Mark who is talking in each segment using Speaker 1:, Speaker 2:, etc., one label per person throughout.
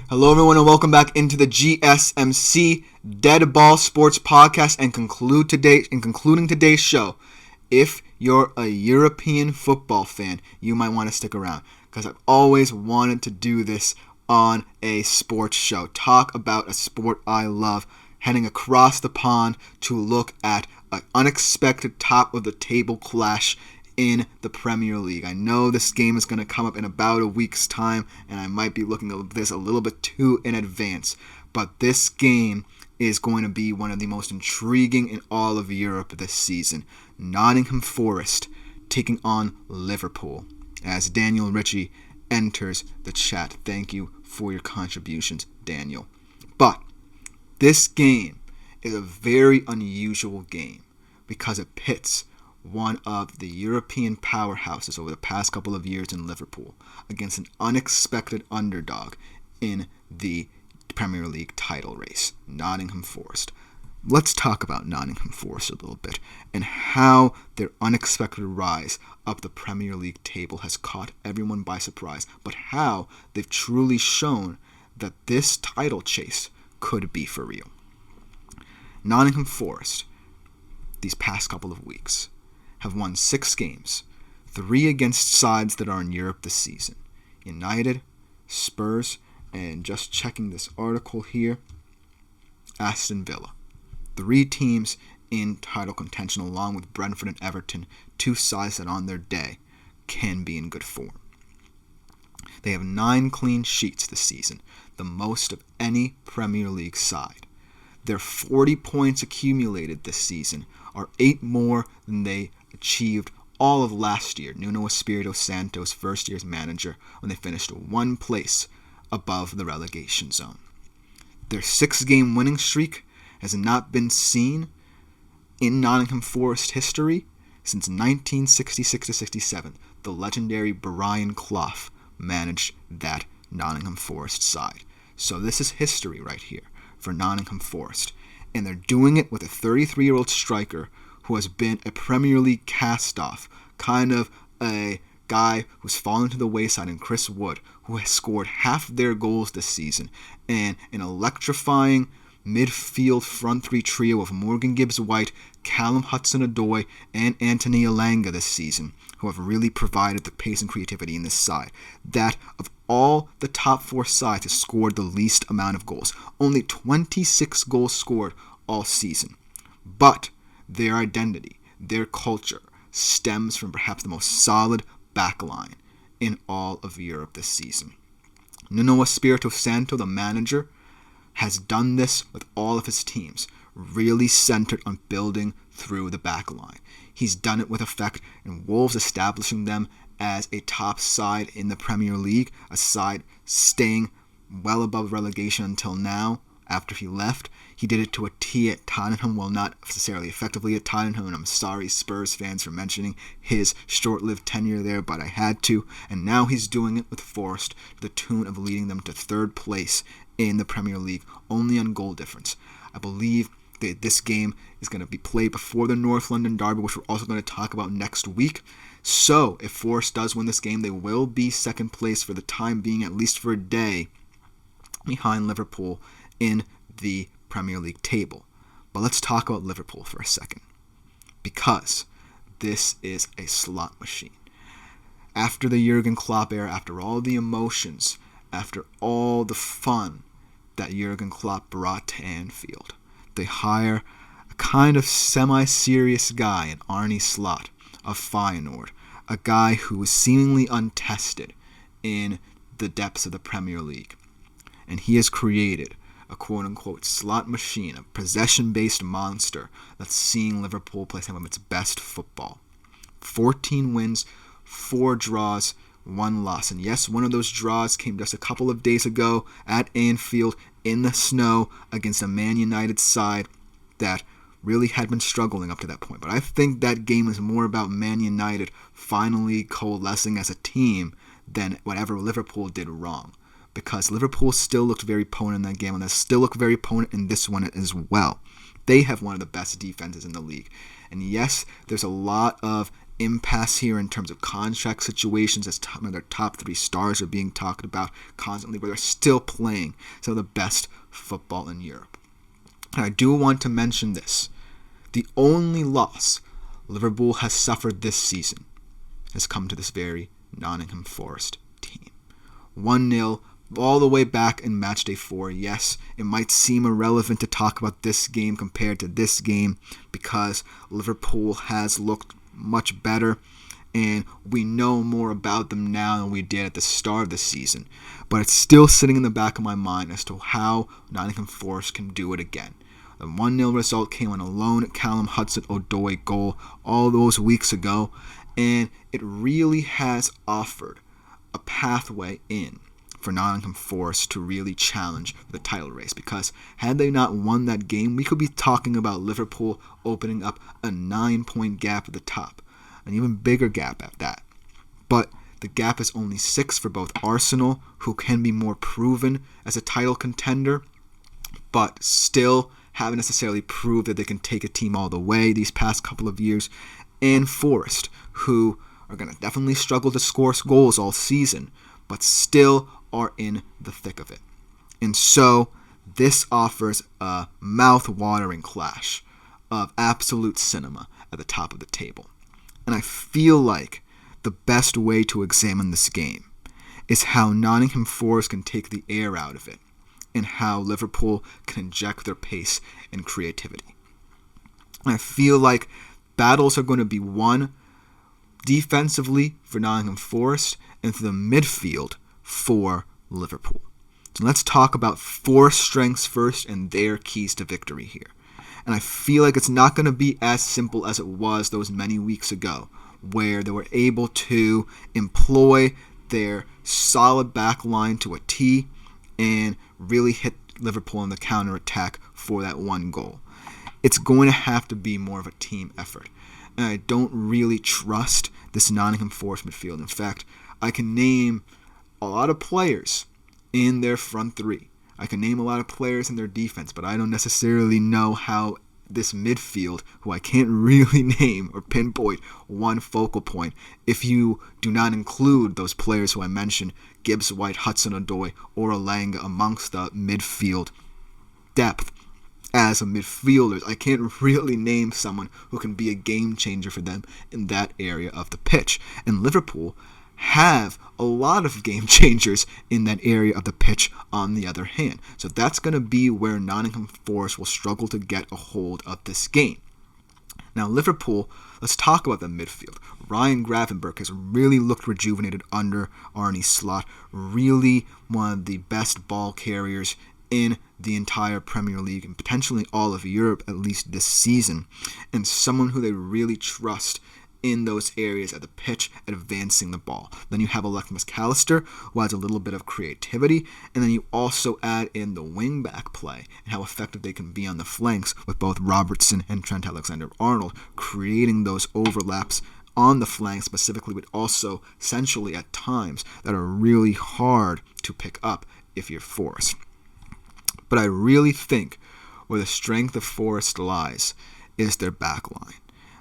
Speaker 1: Hello everyone and welcome back into the GSMC Dead Ball Sports Podcast and concluding today's show. If you're a European football fan, you might want to stick around because I've always wanted to do this on a sports show. Talk about a sport I love, heading across the pond to look at an unexpected top of the table clash in the Premier League. I know this game is going to come up in about a week's time, and I might be looking at this a little bit too in advance, but this game is going to be one of the most intriguing in all of Europe this season. Nottingham Forest taking on Liverpool as Daniel Ritchie enters the chat. Thank you for your contributions, Daniel. But this game is a very unusual game because it pits one of the European powerhouses over the past couple of years in Liverpool against an unexpected underdog in the Premier League title race, Nottingham Forest. Let's talk about Nottingham Forest a little bit and how their unexpected rise up the Premier League table has caught everyone by surprise, but how they've truly shown that this title chase could be for real. Nottingham Forest, these past couple of weeks, have won 6 games, 3 against sides that are in Europe this season. United, Spurs, and just checking this article here, Aston Villa. 3 teams in title contention along with Brentford and Everton, 2 sides that on their day can be in good form. They have 9 clean sheets this season, the most of any Premier League side. Their 40 points accumulated this season are 8 more than they achieved all of last year, Nuno Espirito Santo's first year's manager, when they finished 1 place above the relegation zone. Their 6-game winning streak has not been seen in Nottingham Forest history since 1966-67. The legendary Brian Clough managed that Nottingham Forest side. So this is history right here for Nottingham Forest. And they're doing it with a 33-year-old striker who has been a Premier League cast-off, kind of a guy who's fallen to the wayside, in Chris Wood, who has scored half their goals this season, and an electrifying midfield front 3 trio of Morgan Gibbs-White, Callum Hudson-Odoi, and Anthony Elanga this season, who have really provided the pace and creativity in this side. That of all the top 4 sides has scored the least amount of goals. Only 26 goals scored all season. But their identity, their culture, stems from perhaps the most solid backline in all of Europe this season. Nuno Espirito Santo, the manager, has done this with all of his teams, really centered on building through the backline. He's done it with effect in Wolves, establishing them as a top side in the Premier League, a side staying well above relegation until now. After he left, he did it to a T at Tottenham, well, not necessarily effectively at Tottenham, and I'm sorry Spurs fans for mentioning his short-lived tenure there, but I had to. And now he's doing it with Forest to the tune of leading them to 3rd place in the Premier League, only on goal difference. I believe that this game is going to be played before the North London Derby, which we're also going to talk about next week. So if Forest does win this game, they will be 2nd place for the time being, at least for a day, behind Liverpool in the Premier League table. But let's talk about Liverpool for a second, because this is a slot machine. After the Jurgen Klopp era, after all the emotions, after all the fun that Jurgen Klopp brought to Anfield, they hire a kind of semi-serious guy in Arne Slot of Feyenoord, a guy who is seemingly untested in the depths of the Premier League. And he has created a quote-unquote slot machine, a possession-based monster that's seeing Liverpool play some of its best football. 14 wins, 4 draws, 1 loss. And yes, one of those draws came just a couple of days ago at Anfield in the snow against a Man United side that really had been struggling up to that point. But I think that game is more about Man United finally coalescing as a team than whatever Liverpool did wrong. Because Liverpool still looked very potent in that game, and they still look very potent in this one as well. They have one of the best defenses in the league. And yes, there's a lot of impasse here in terms of contract situations as their top 3 stars are being talked about constantly, but they're still playing some of the best football in Europe. And I do want to mention this. The only loss Liverpool has suffered this season has come to this very Nottingham Forest team. 1-0 all the way back in matchday 4. Yes, it might seem irrelevant to talk about this game compared to this game because Liverpool has looked much better and we know more about them now than we did at the start of the season. But it's still sitting in the back of my mind as to how Nottingham Forest can do it again. The 1-0 result came on a lone Callum Hudson-Odoi goal all those weeks ago, and it really has offered a pathway in for Nottingham Forest to really challenge the title race, because had they not won that game, we could be talking about Liverpool opening up a 9-point gap at the top, an even bigger gap at that. But the gap is only 6 for both Arsenal, who can be more proven as a title contender, but still haven't necessarily proved that they can take a team all the way these past couple of years, and Forest, who are going to definitely struggle to score goals all season, but still are in the thick of it. And so this offers a mouth-watering clash of absolute cinema at the top of the table. And I feel like the best way to examine this game is how Nottingham Forest can take the air out of it and how Liverpool can inject their pace and creativity. And I feel like battles are going to be won defensively for Nottingham Forest and through the midfield for Liverpool. So let's talk about Forest strengths first and their keys to victory here. And I feel like it's not going to be as simple as it was those many weeks ago, where they were able to employ their solid back line to a T and really hit Liverpool on the counter-attack for that one goal. It's going to have to be more of a team effort. And I don't really trust this Nottingham Forest midfield. In fact, I can name a lot of players in their front 3. I can name a lot of players in their defense, but I don't necessarily know how this midfield, who I can't really name or pinpoint one focal point, if you do not include those players who I mentioned, Gibbs White, Hudson-Odoi, or Elanga amongst the midfield depth as a midfielders, I can't really name someone who can be a game changer for them in that area of the pitch. And Liverpool have a lot of game changers in that area of the pitch on the other hand. So that's going to be where Nottingham Forest will struggle to get a hold of this game. Now Liverpool, let's talk about the midfield. Ryan Gravenberch has really looked rejuvenated under Arne Slot. Really one of the best ball carriers in the entire Premier League and potentially all of Europe, at least this season. And someone who they really trust in those areas at the pitch, advancing the ball. Then you have Alexis McAllister, who adds a little bit of creativity, and then you also add in the wing-back play and how effective they can be on the flanks with both Robertson and Trent Alexander-Arnold, creating those overlaps on the flanks specifically, but also essentially at times that are really hard to pick up if you're Forest. But I really think where the strength of Forest lies is their back line.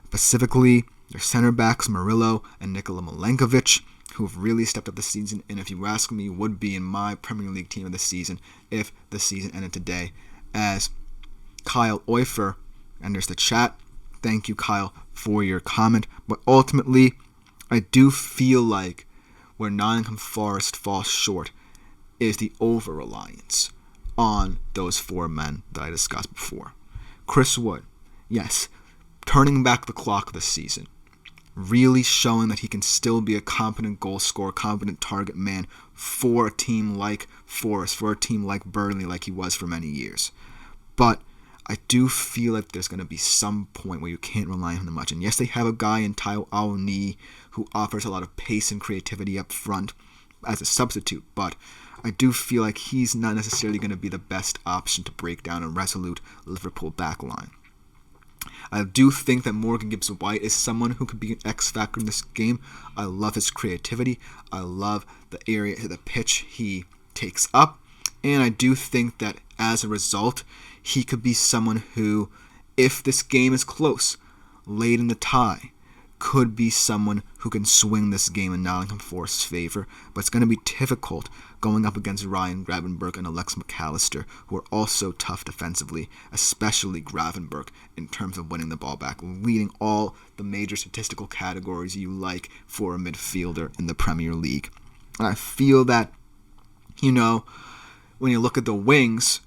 Speaker 1: Specifically, their center backs, Murillo and Nikola Milenkovic, who have really stepped up this season, and if you ask me, would be in my Premier League team of the season if the season ended today, as Kyle Oifer enters the chat. Thank you, Kyle, for your comment. But ultimately, I do feel like where Nottingham Forest falls short is the over-reliance on those 4 men that I discussed before. Chris Wood, yes, turning back the clock this season, really showing that he can still be a competent goal scorer, competent target man for a team like Forest, for a team like Burnley, like he was for many years. But I do feel like there's going to be some point where you can't rely on him much. And yes, they have a guy in Taiwo Awoniyi who offers a lot of pace and creativity up front as a substitute, but I do feel like he's not necessarily going to be the best option to break down a resolute Liverpool backline. I do think that Morgan Gibbs-White is someone who could be an X factor in this game. I love his creativity. I love the area of the pitch he takes up. And I do think that as a result, he could be someone who, if this game is close, late in the tie, could be someone who can swing this game in Nottingham Forest's favor, but it's going to be difficult going up against Ryan Gravenberch and Alex McAllister, who are also tough defensively, especially Gravenberch in terms of winning the ball back, leading all the major statistical categories you like for a midfielder in the Premier League. And I feel that, when you look at the wings,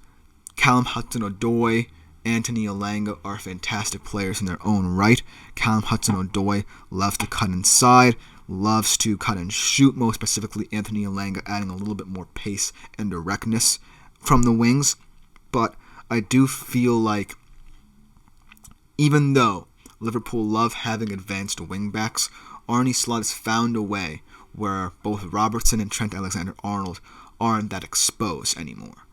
Speaker 1: Callum Hudson-Odoi, Anthony Elanga are fantastic players in their own right. Callum Hudson-Odoi loves to cut inside, loves to cut and shoot, most specifically Anthony Elanga adding a little bit more pace and directness from the wings. But I do feel like even though Liverpool love having advanced wingbacks, Arne Slot has found a way where both Robertson and Trent Alexander-Arnold aren't that exposed anymore,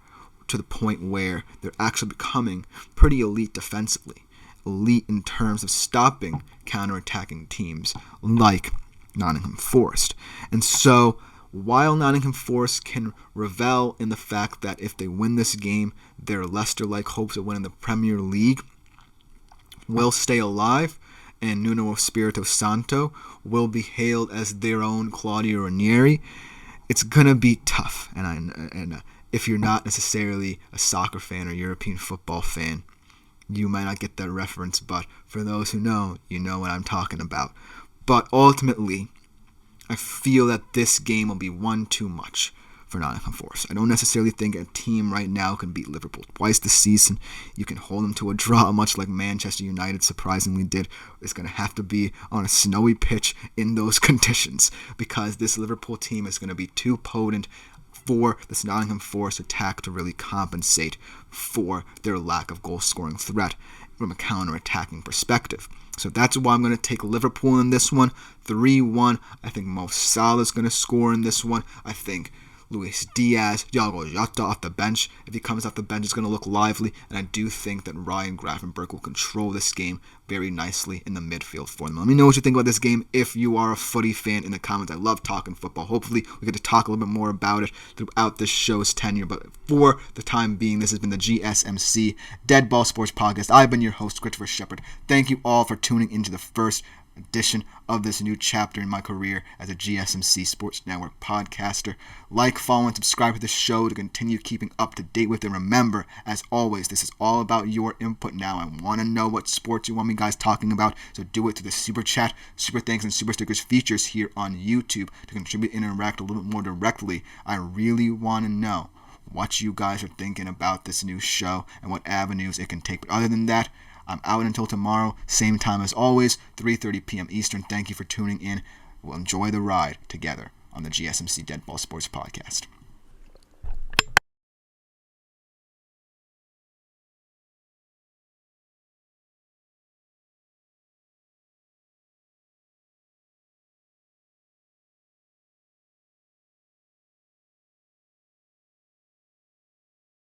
Speaker 1: to the point where they're actually becoming pretty elite defensively. Elite in terms of stopping counter-attacking teams like Nottingham Forest. And so, while Nottingham Forest can revel in the fact that if they win this game, their Leicester-like hopes of winning the Premier League will stay alive, and Nuno Espirito Santo will be hailed as their own Claudio Ranieri, it's going to be tough. And if you're not necessarily a soccer fan or European football fan, you might not get that reference, but for those who know, you know what I'm talking about. But ultimately, I feel that this game will be one too much for Nottingham Forest. I don't necessarily think a team right now can beat Liverpool twice this season. You can hold them to a draw, much like Manchester United surprisingly did. It's going to have to be on a snowy pitch in those conditions, because this Liverpool team is going to be too potent for this Nottingham Forest attack to really compensate for their lack of goal-scoring threat from a counter-attacking perspective. So that's why I'm going to take Liverpool in this one, 3-1. I think Mo Salah is going to score in this one. I think Luis Diaz, Thiago Jota off the bench. If he comes off the bench, it's going to look lively. And I do think that Ryan Gravenberch will control this game very nicely in the midfield for them. Let me know what you think about this game if you are a footy fan in the comments. I love talking football. Hopefully, we get to talk a little bit more about it throughout this show's tenure. But for the time being, this has been the GSMC Dead Ball Sports Podcast. I've been your host, Christopher Shepard. Thank you all for tuning into the first edition of this new chapter in my career as a GSMC Sports Network podcaster. Like, follow, and subscribe to the show to continue keeping up to date with it. Remember, as always, this is all about your input now. I want to know what sports you want me guys talking about, so do it through the Super Chat, Super Thanks, and Super Stickers features here on YouTube to contribute and interact a little bit more directly. I really want to know what you guys are thinking about this new show and what avenues it can take. But other than that, I'm out until tomorrow, same time as always, 3:30 p.m. Eastern. Thank you for tuning in. We'll enjoy the ride together on the GSMC Dead Ball Sports Podcast.